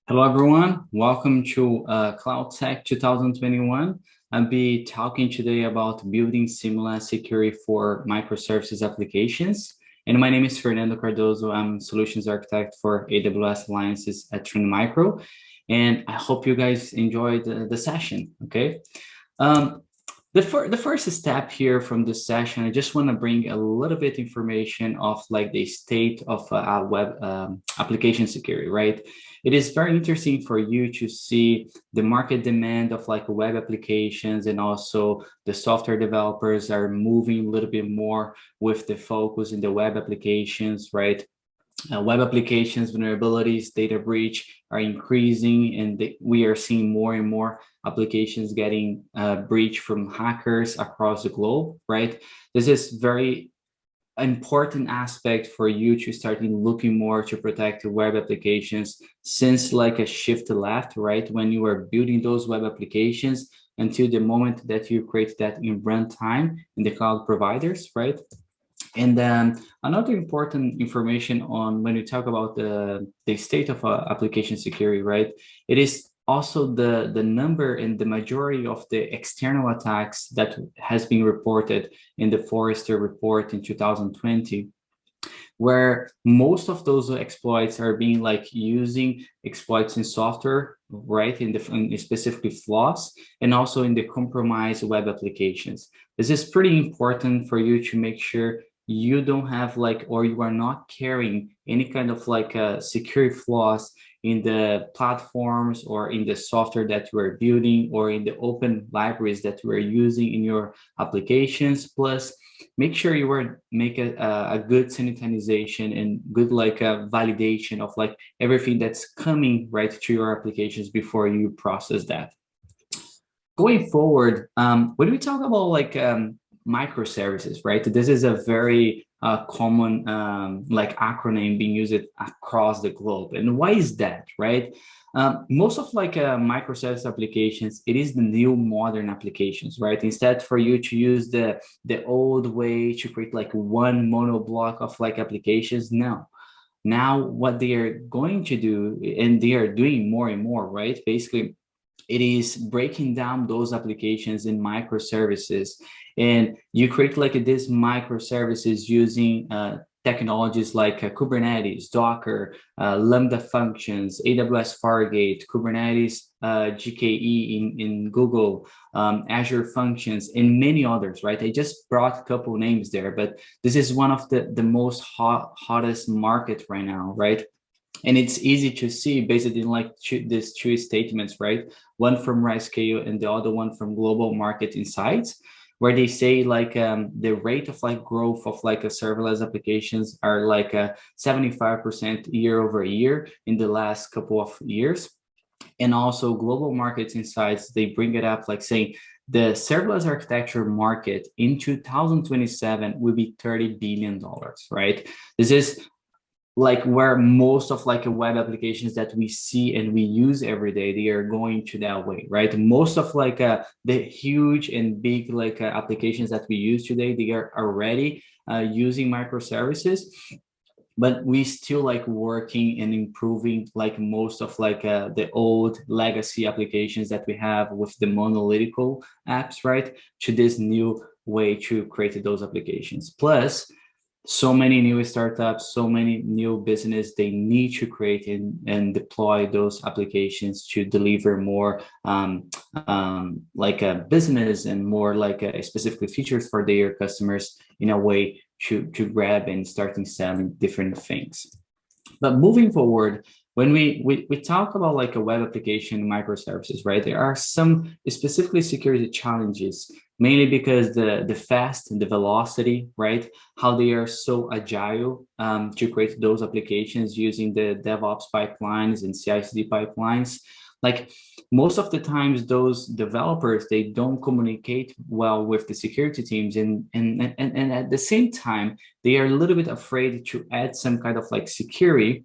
Hello, everyone. Welcome to Cloud Tech 2021. I'll be talking today about building seamless security for microservices applications. And my name is Fernando Cardoso. I'm Solutions Architect for AWS Alliances at Trend Micro. And I hope you guys enjoyed the session, okay? Um, the first step here from this session, I just want to bring a little bit information of like the state of web application security, right? It is very interesting for you to see the market demand of like web applications, and also the software developers are moving a little bit more with the focus in the web applications, right? Web applications vulnerabilities, data breach are increasing, and we are seeing more and more applications getting breached from hackers across the globe, right? This is very important aspect for you to start looking more to protect your web applications, since like a shift left, right? When you are building those web applications until the moment that you create that in runtime in the cloud providers, right? And then another important information on when you talk about the state of application security, right? It is also the number and the majority of the external attacks that has been reported in the Forrester report in 2020, where most of those exploits are being like using exploits in software, right? In specifically flaws, and also in the compromised web applications. This is pretty important for you to make sure you don't have like, or you are not carrying any kind of like security flaws in the platforms or in the software that you are building or in the open libraries that you are using in your applications. Plus, make sure you are make a good sanitization and good like a validation of like everything that's coming right to your applications before you process that. Going forward, when we talk about like microservices, right? This is a very common like acronym being used across the globe. And why is that, right? Most of like microservice applications, it is the new modern applications, right? Instead for you to use the old way to create like one mono block of like applications, no. Now what they are going to do, and they are doing more and more, right? Basically, it is breaking down those applications in microservices, and you create like this microservices using technologies like Kubernetes, Docker, Lambda functions, AWS Fargate, Kubernetes, GKE in Google, Azure Functions, and many others, right? I just brought a couple names there, but this is one of the most hottest market right now, right? And it's easy to see based in like these two statements, right? One from RiseScale and the other one from Global Market Insights, where they say like the rate of like growth of like a serverless applications are like a 75% year over year in the last couple of years. And also Global Market Insights, they bring it up like saying the serverless architecture market in 2027 will be $30 billion, right? This is like where most of like web applications that we see and we use every day, they are going to that way, right? Most of like the huge and big like applications that we use today, they are already using microservices, but we still like working and improving like most of like the old legacy applications that we have with the monolithical apps, right, to this new way to create those applications. Plus, so many new startups, so many new business, they need to create and deploy those applications to deliver more like a business and more like a specifically features for their customers in a way to grab and starting selling different things. But moving forward, when we talk about like a web application microservices, right? There are some specifically security challenges, mainly because the fast and the velocity, right? How they are so agile to create those applications using the DevOps pipelines and CI/CD pipelines. Like most of the times, those developers, they don't communicate well with the security teams, and at the same time, they are a little bit afraid to add some kind of like security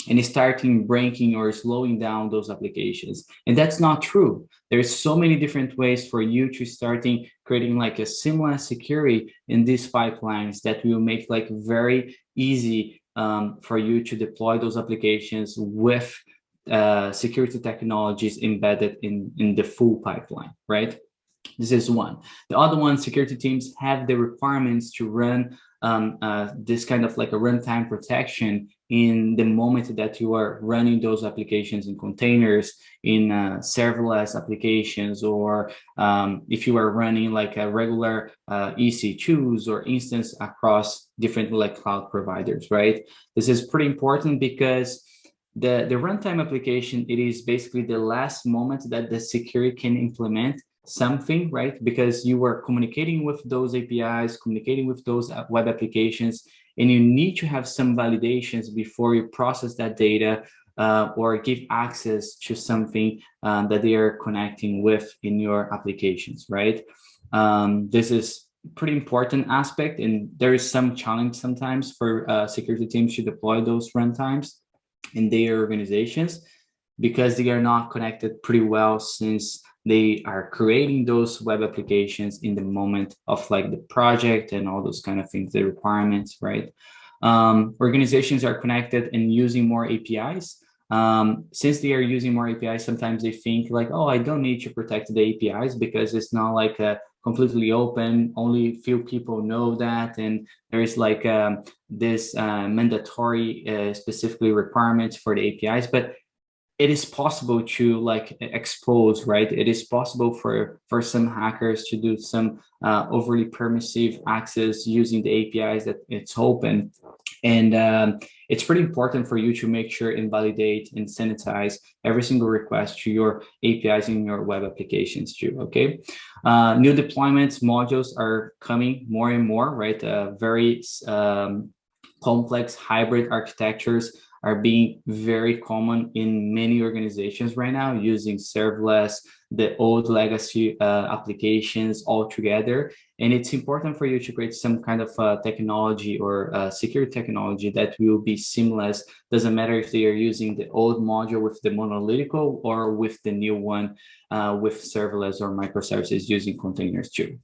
and starting breaking or slowing down those applications. And that's not true. There's so many different ways for you to starting creating like a seamless security in these pipelines that will make like very easy for you to deploy those applications with security technologies embedded in the full pipeline, right? This is one. The other one, security teams have the requirements to run this kind of like a runtime protection in the moment that you are running those applications in containers, in serverless applications, or if you are running like a regular EC2s or instance across different like cloud providers, right? This is pretty important because the runtime application, it is basically the last moment that the security can implement something, right? Because you are communicating with those APIs, communicating with those web applications, and you need to have some validations before you process that data or give access to something that they are connecting with in your applications, right? This is pretty important aspect, and there is some challenge sometimes for security teams to deploy those runtimes in their organizations because they are not connected pretty well, since they are creating those web applications in the moment of like the project and all those kind of things, the requirements, right? Organizations are connected and using more APIs. Since they are using more APIs, sometimes they think like, oh, I don't need to protect the APIs because it's not like a completely open, only few people know that, and there is like this mandatory specifically requirements for the APIs, but it is possible to like expose, right? It is possible for some hackers to do some overly permissive access using the APIs that it's open. And it's pretty important for you to make sure and validate and sanitize every single request to your APIs in your web applications too, okay? New deployments modules are coming more and more, right? Very complex hybrid architectures are being very common in many organizations right now, using serverless, the old legacy applications all together. And it's important for you to create some kind of technology or security technology that will be seamless. Doesn't matter if they are using the old module with the monolithic or with the new one with serverless or microservices using containers too.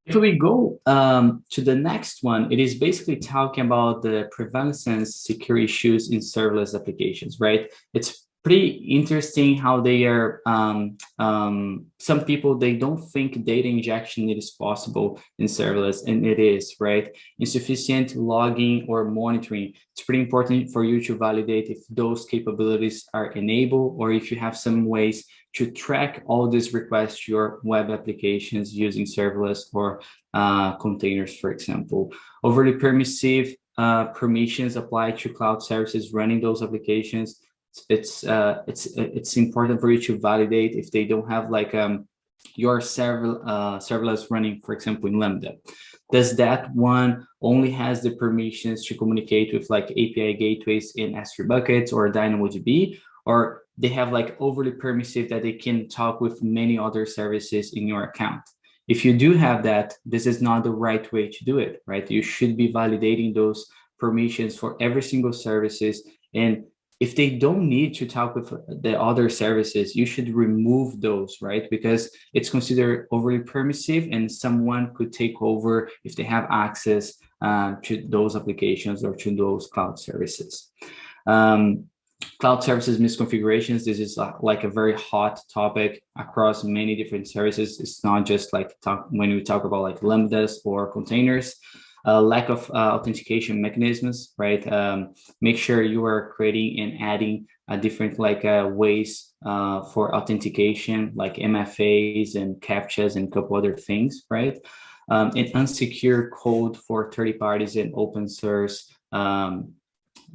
If we go to the next one, it is basically talking about the prevalence security issues in serverless applications, right? It's pretty interesting how they are, some people, they don't think data injection is possible in serverless, and it is, right? Insufficient logging or monitoring. It's pretty important for you to validate if those capabilities are enabled, or if you have some ways to track all these requests to your web applications using serverless or containers, for example. Overly permissive permissions applied to cloud services running those applications. It's important for you to validate if they don't have like your serverless running, for example, in Lambda. Does that one only has the permissions to communicate with like API gateways in S3 buckets or DynamoDB, or they have like overly permissive that they can talk with many other services in your account? If you do have that, this is not the right way to do it, right? You should be validating those permissions for every single services. And if they don't need to talk with the other services, you should remove those, right? Because it's considered overly permissive and someone could take over if they have access to those applications or to those cloud services. Cloud services misconfigurations. This is like a very hot topic across many different services. It's not just like when we talk about like Lambdas or containers. Lack of authentication mechanisms, right? Make sure you are creating and adding different like ways for authentication, like MFAs and CAPTCHAs and a couple other things, right? And unsecure code for third parties and open source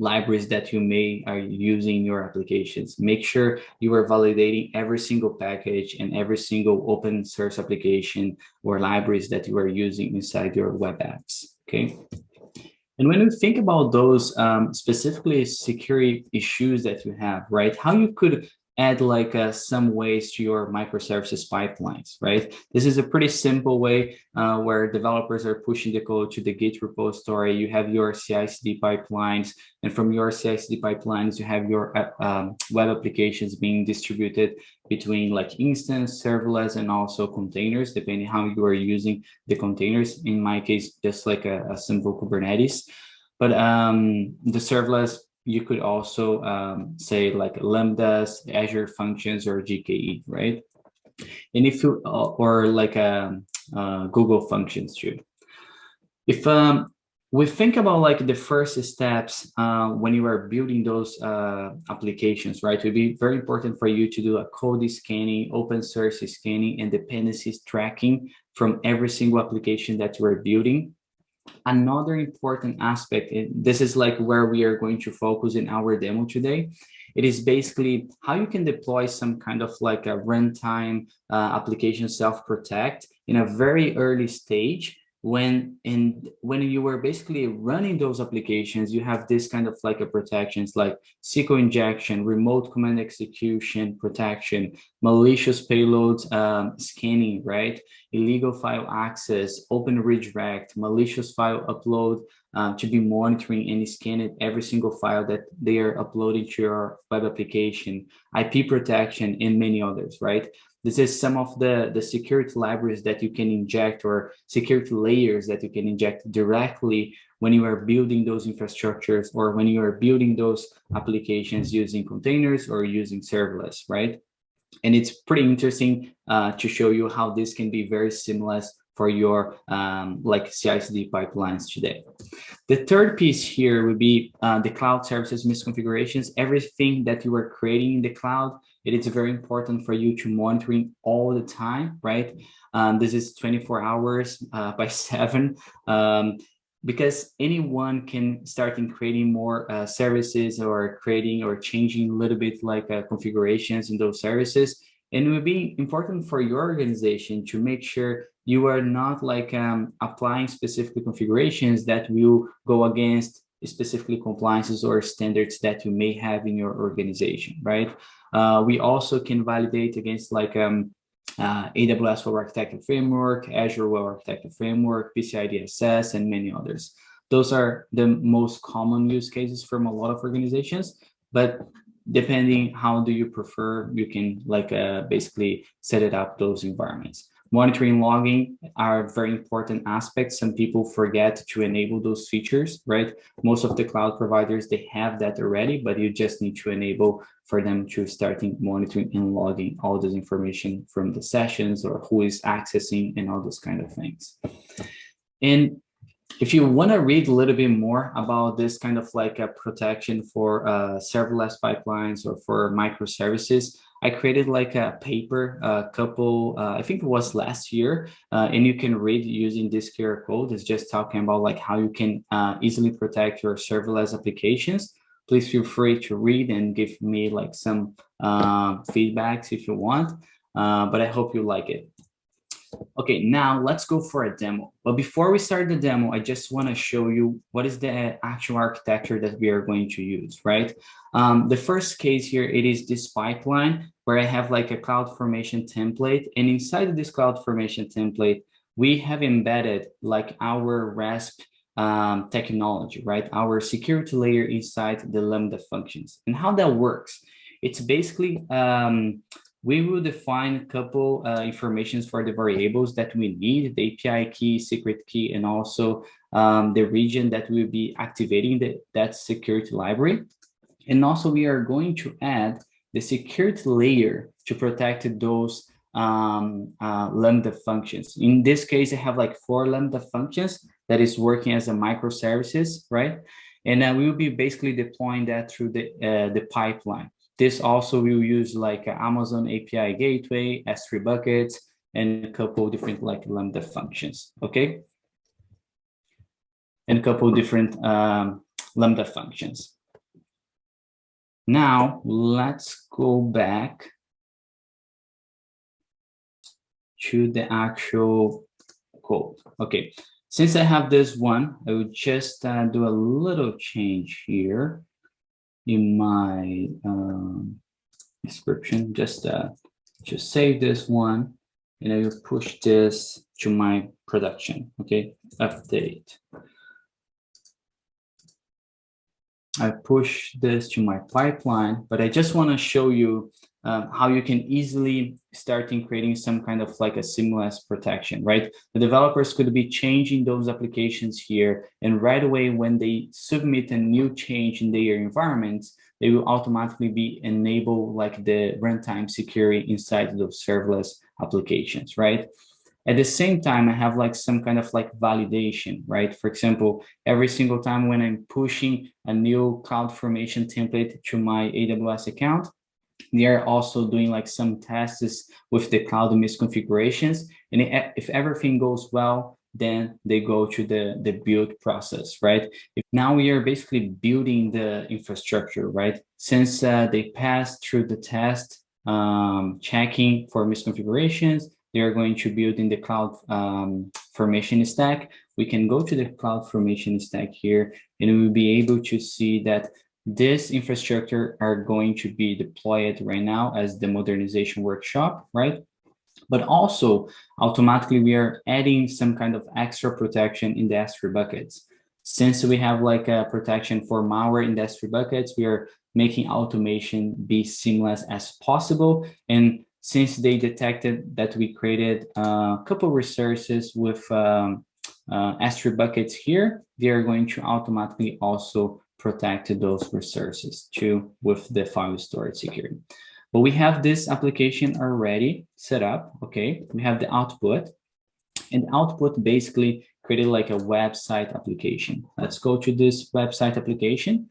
libraries that you may are using in your applications. Make sure you are validating every single package and every single open source application or libraries that you are using inside your web apps, okay? And when you think about those specifically security issues that you have, right? How you could add like some ways to your microservices pipelines, right? This is a pretty simple way where developers are pushing the code to the Git repository. You have your CI/CD pipelines, and from your CI/CD pipelines, you have your web applications being distributed between like instance, serverless, and also containers, depending how you are using the containers. In my case, just like a simple Kubernetes. But the serverless, you could also say like Lambdas, Azure Functions, or GKE, right? And if you or like Google Functions too. If we think about like the first steps when you are building those applications, right? It would be very important for you to do a code scanning, open source scanning, and dependencies tracking from every single application that you are building. Another important aspect, this is like where we are going to focus in our demo today. It is basically how you can deploy some kind of like a runtime application self-protect in a very early stage when you were basically running those applications. You have this kind of like a protections like SQL injection, remote command execution protection, malicious payloads scanning, right? Illegal file access, open redirect, malicious file upload, to be monitoring and scanning every single file that they are uploading to your web application, IP protection, and many others, right? This is some of the security libraries that you can inject, or security layers that you can inject directly when you are building those infrastructures, or when you are building those applications using containers or using serverless, right? And it's pretty interesting to show you how this can be very seamless for your like CI/CD pipelines today. The third piece here would be the cloud services misconfigurations. Everything that you are creating in the cloud, it is very important for you to monitoring all the time, right? This is 24 hours by 7. Because anyone can start in creating more services, or creating or changing a little bit like configurations in those services. And it will be important for your organization to make sure you are not like applying specific configurations that will go against specifically compliances or standards that you may have in your organization, right? We also can validate against like AWS Web Architecture Framework, Azure Web Architecture Framework, PCI DSS, and many others. Those are the most common use cases from a lot of organizations, but depending how do you prefer, you can like basically set it up those environments. Monitoring and logging are very important aspects. Some people forget to enable those features, right? Most of the cloud providers, they have that already, but you just need to enable for them to start monitoring and logging all this information from the sessions, or who is accessing, and all those kind of things. And if you want to read a little bit more about this kind of like a protection for serverless pipelines or for microservices, I created like a paper, a couple, I think it was last year, and you can read using this QR code. It's just talking about like how you can easily protect your serverless applications. Please feel free to read and give me like some feedbacks if you want, but I hope you like it. Okay, now let's go for a demo. But before we start the demo, I just want to show you what is the actual architecture that we are going to use, right? The first case here, it is this pipeline where I have like a CloudFormation template. And inside of this CloudFormation template, we have embedded like our RASP technology, right? Our security layer inside the Lambda functions. And how that works, it's basically we will define a couple informations for the variables that we need, the API key, secret key, and also the region that will be activating that security library. And also we are going to add the security layer to protect those Lambda functions. In this case, I have like 4 Lambda functions that is working as a microservices, right? And we will be basically deploying that through the pipeline. This also will use like Amazon API gateway, S3 buckets, and a couple different like Lambda functions, okay? And a couple different Lambda functions. Now, let's go back to the actual code. Okay, since I have this one, I will just do a little change here in my description. Just save this one, and I will push this to my production. Okay, update. I push this to my pipeline, but I just want to show you how you can easily start in creating some kind of like a seamless protection, right? The developers could be changing those applications here, and right away when they submit a new change in their environments, they will automatically be enable like the runtime security inside those serverless applications, right? At the same time, I have like some kind of like validation, right? For example, every single time when I'm pushing a new CloudFormation template to my AWS account, they are also doing like some tests with the cloud misconfigurations. And if everything goes well, then they go to the build process, right? If now we are basically building the infrastructure, right? Since they passed through the test, checking for misconfigurations, they are going to build in the cloud formation stack. We can go to the cloud formation stack here, and we will be able to see that this infrastructure are going to be deployed right now as the modernization workshop, right? But also automatically we are adding some kind of extra protection in the S3 buckets. Since we have like a protection for malware in the S3 buckets, we are making automation be seamless as possible. And since they detected that we created a couple resources with S3 buckets here, they are going to automatically also protect those resources too with the file storage security. But we have this application already set up, okay? We have the output, and output basically created like a website application. Let's go to this website application.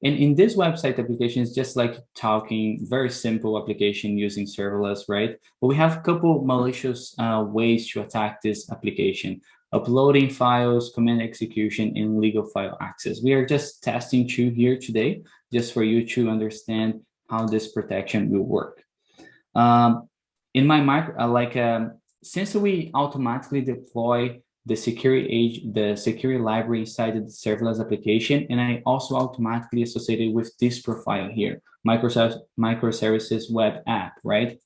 And in this website application, it's just like talking, very simple application using serverless, right? But we have a couple malicious ways to attack this application: uploading files, command execution, and legal file access. We are just testing two here today, just for you to understand how this protection will work. In my since we automatically deploy the security library inside the serverless application, and I also automatically associated with this profile here, Microservices web app, right?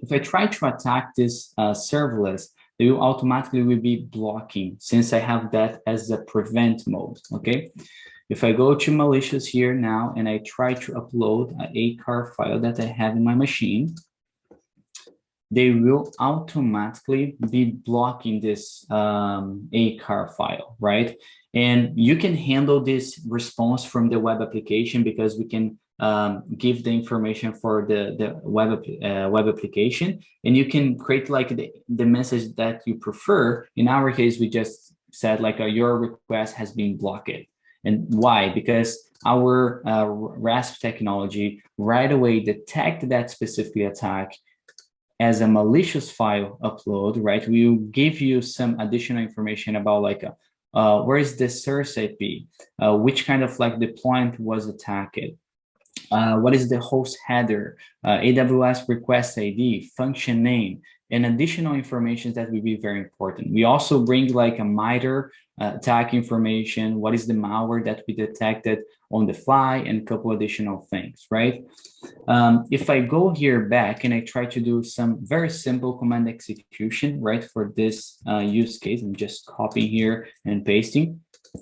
If I try to attack this serverless, they will automatically be blocking, since I have that as a prevent mode, okay? If I go to malicious here now and I try to upload an ACAR file that I have in my machine, they will automatically be blocking this ACAR file, right? And you can handle this response from the web application, because we can give the information for the web application, and you can create like the message that you prefer. In our case, we just said like your request has been blocked. And why? Because our RASP technology right away detect that specific attack as a malicious file upload, right? We will give you some additional information about like where is the source IP, which kind of like deployment was attacked, what is the host header, AWS request ID, function name, and additional information that will be very important. We also bring like a MITRE attack information, what is the malware that we detected on the fly, and a couple additional things, right? If I go here back and I try to do some very simple command execution, right, for this use case, I'm just copying here and pasting,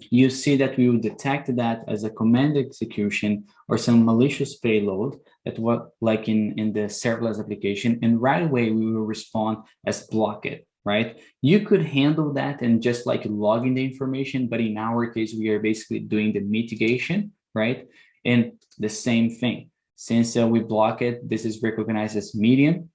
you see that we will detect that as a command execution or some malicious payload that was like in the serverless application, and right away we will respond as block it, right? You could handle that and just like logging the information, but in our case, we are basically doing the mitigation, right? And the same thing, since we block it, this is recognized as medium,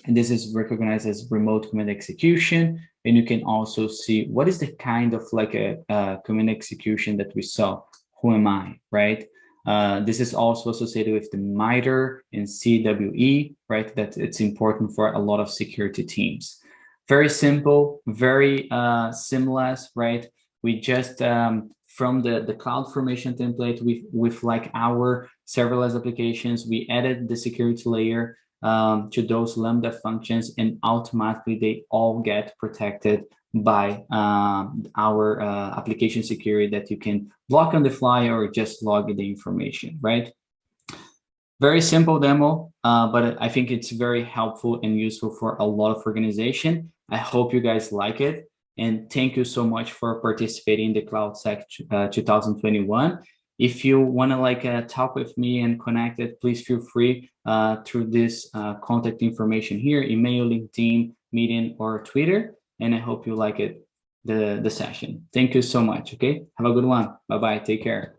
and this is recognized as remote command execution. And you can also see what is the kind of like a command execution that we saw. Who am I, right? This is also associated with the MITRE and CWE, right? That it's important for a lot of security teams. Very simple, very seamless, right? We just from the CloudFormation template with like our serverless applications, we added the security layer to those Lambda functions, and automatically they all get protected by our application security that you can block on the fly or just log the information, right? Very simple demo, but I think it's very helpful and useful for a lot of organization. I hope you guys like it. And thank you so much for participating in the CloudSec 2021. If you want to like talk with me and connect it, please feel free through this contact information here, email, LinkedIn, Medium, or Twitter. And I hope you like it, the session. Thank you so much. Okay. Have a good one. Bye-bye. Take care.